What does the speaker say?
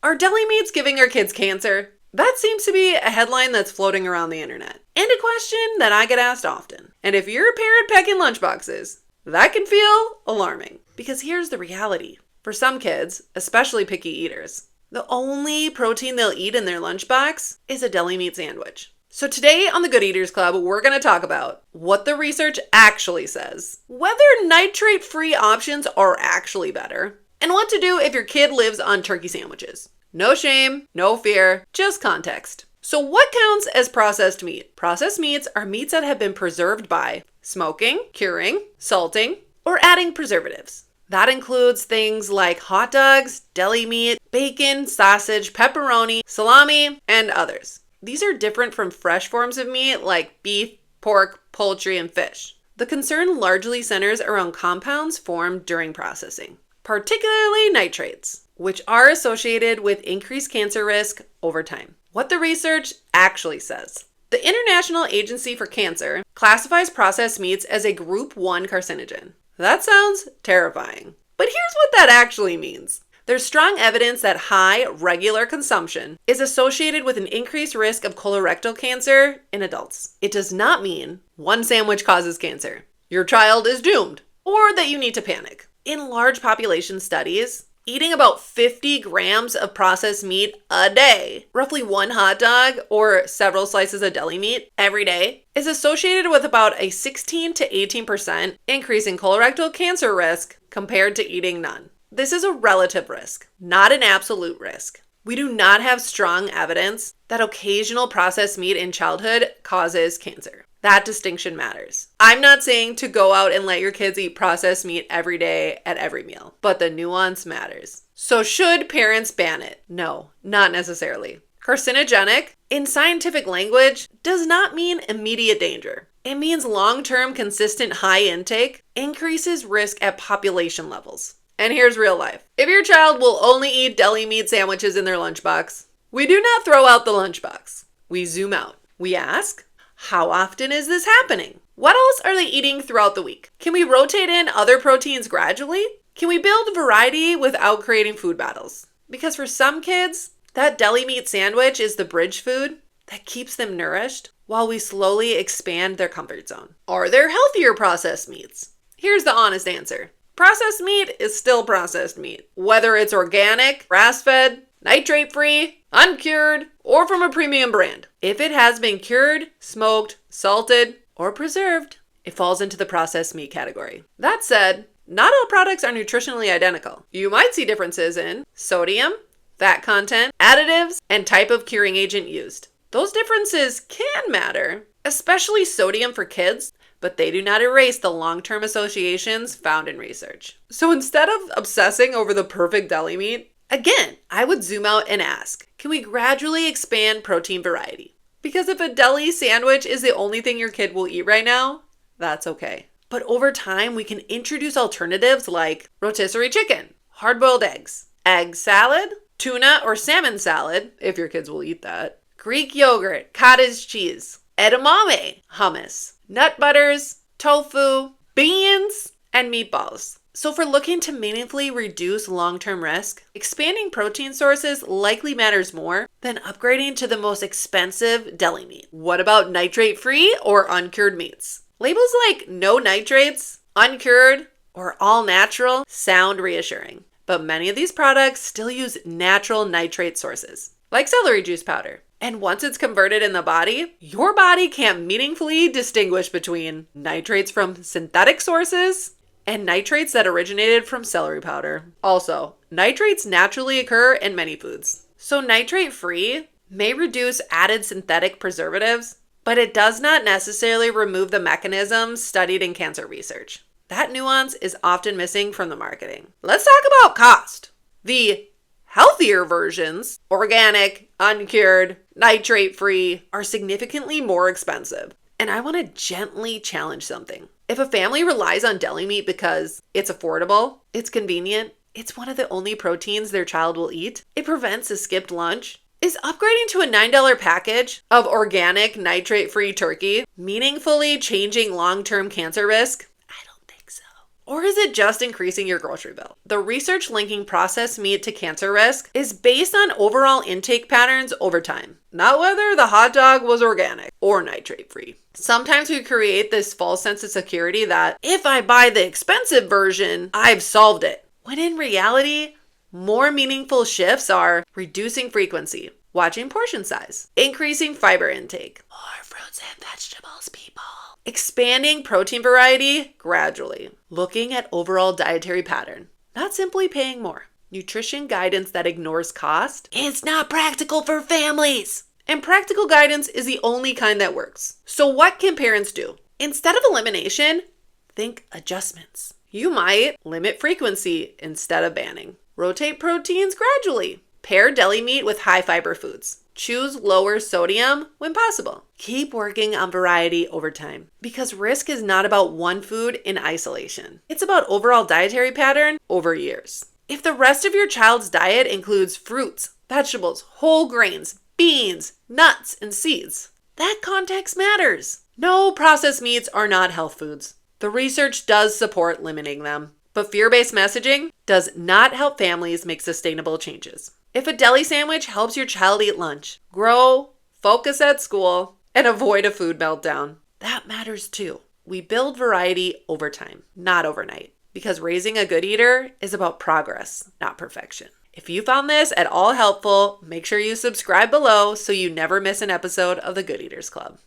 Are deli meats giving our kids cancer? That seems to be a headline that's floating around the internet, and a question that I get asked often. And if you're a parent packing lunchboxes, that can feel alarming. Because here's the reality. For some kids, especially picky eaters, the only protein they'll eat in their lunchbox is a deli meat sandwich. So today on the Good Eaters Club, we're going to talk about what the research actually says, whether nitrate-free options are actually better, and what to do if your kid lives on turkey sandwiches. No shame, no fear, just context. So what counts as processed meat? Processed meats are meats that have been preserved by smoking, curing, salting, or adding preservatives. That includes things like hot dogs, deli meat, bacon, sausage, pepperoni, salami, and others. These are different from fresh forms of meat like beef, pork, poultry, and fish. The concern largely centers around compounds formed during processing, particularly nitrates, which are associated with increased cancer risk over time. What the research actually says. The International Agency for Cancer classifies processed meats as a Group 1 carcinogen. That sounds terrifying. But here's what that actually means. There's strong evidence that high, regular consumption is associated with an increased risk of colorectal cancer in adults. It does not mean one sandwich causes cancer, your child is doomed, or that you need to panic. In large population studies, eating about 50 grams of processed meat a day, roughly one hot dog or several slices of deli meat every day, is associated with about a 16 to 18% increase in colorectal cancer risk compared to eating none. This is a relative risk, not an absolute risk. We do not have strong evidence that occasional processed meat in childhood causes cancer. That distinction matters. I'm not saying to go out and let your kids eat processed meat every day at every meal, but the nuance matters. So should parents ban it? No, not necessarily. Carcinogenic, in scientific language, does not mean immediate danger. It means long-term consistent high intake increases risk at population levels. And here's real life. If your child will only eat deli meat sandwiches in their lunchbox, we do not throw out the lunchbox. We zoom out. We ask, how often is this happening? What else are they eating throughout the week? Can we rotate in other proteins gradually? Can we build variety without creating food battles? Because for some kids, that deli meat sandwich is the bridge food that keeps them nourished while we slowly expand their comfort zone. Are there healthier processed meats? Here's the honest answer. Processed meat is still processed meat, whether it's organic, grass-fed, nitrate-free, uncured, or from a premium brand. If it has been cured, smoked, salted, or preserved, it falls into the processed meat category. That said, not all products are nutritionally identical. You might see differences in sodium, fat content, additives, and type of curing agent used. Those differences can matter, especially sodium for kids, but they do not erase the long-term associations found in research. So instead of obsessing over the perfect deli meat, again, I would zoom out and ask, can we gradually expand protein variety? Because if a deli sandwich is the only thing your kid will eat right now, that's okay. But over time, we can introduce alternatives like rotisserie chicken, hard-boiled eggs, egg salad, tuna or salmon salad, if your kids will eat that, Greek yogurt, cottage cheese, edamame, hummus, nut butters, tofu, beans, and meatballs. So if we're looking to meaningfully reduce long-term risk, expanding protein sources likely matters more than upgrading to the most expensive deli meat. What about nitrate-free or uncured meats? Labels like no nitrates, uncured, or all natural sound reassuring, but many of these products still use natural nitrate sources, like celery juice powder. And once it's converted in the body, your body can't meaningfully distinguish between nitrates from synthetic sources and nitrates that originated from celery powder. Also, nitrates naturally occur in many foods. So nitrate-free may reduce added synthetic preservatives, but it does not necessarily remove the mechanisms studied in cancer research. That nuance is often missing from the marketing. Let's talk about cost. The healthier versions, organic, uncured, nitrate-free, are significantly more expensive. And I want to gently challenge something. If a family relies on deli meat because it's affordable, it's convenient, it's one of the only proteins their child will eat, it prevents a skipped lunch, is upgrading to a $9 package of organic, nitrate-free turkey meaningfully changing long-term cancer risk? I don't think so. Or is it just increasing your grocery bill? The research linking processed meat to cancer risk is based on overall intake patterns over time, not whether the hot dog was organic or nitrate free. Sometimes we create this false sense of security that if I buy the expensive version, I've solved it. When in reality, more meaningful shifts are reducing frequency, watching portion size, increasing fiber intake, more fruits and vegetables, people, expanding protein variety gradually, looking at overall dietary pattern, not simply paying more. Nutrition guidance that ignores cost is not practical for families. And practical guidance is the only kind that works. So what can parents do? Instead of elimination, think adjustments. You might limit frequency instead of banning. Rotate proteins gradually. Pair deli meat with high fiber foods. Choose lower sodium when possible. Keep working on variety over time because risk is not about one food in isolation. It's about overall dietary pattern over years. If the rest of your child's diet includes fruits, vegetables, whole grains, beans, nuts, and seeds, that context matters. No processed meats are not health foods. The research does support limiting them, but fear-based messaging does not help families make sustainable changes. If a deli sandwich helps your child eat lunch, grow, focus at school, and avoid a food meltdown, that matters too. We build variety over time, not overnight, because raising a good eater is about progress, not perfection. If you found this at all helpful, make sure you subscribe below so you never miss an episode of the Good Eaters Club.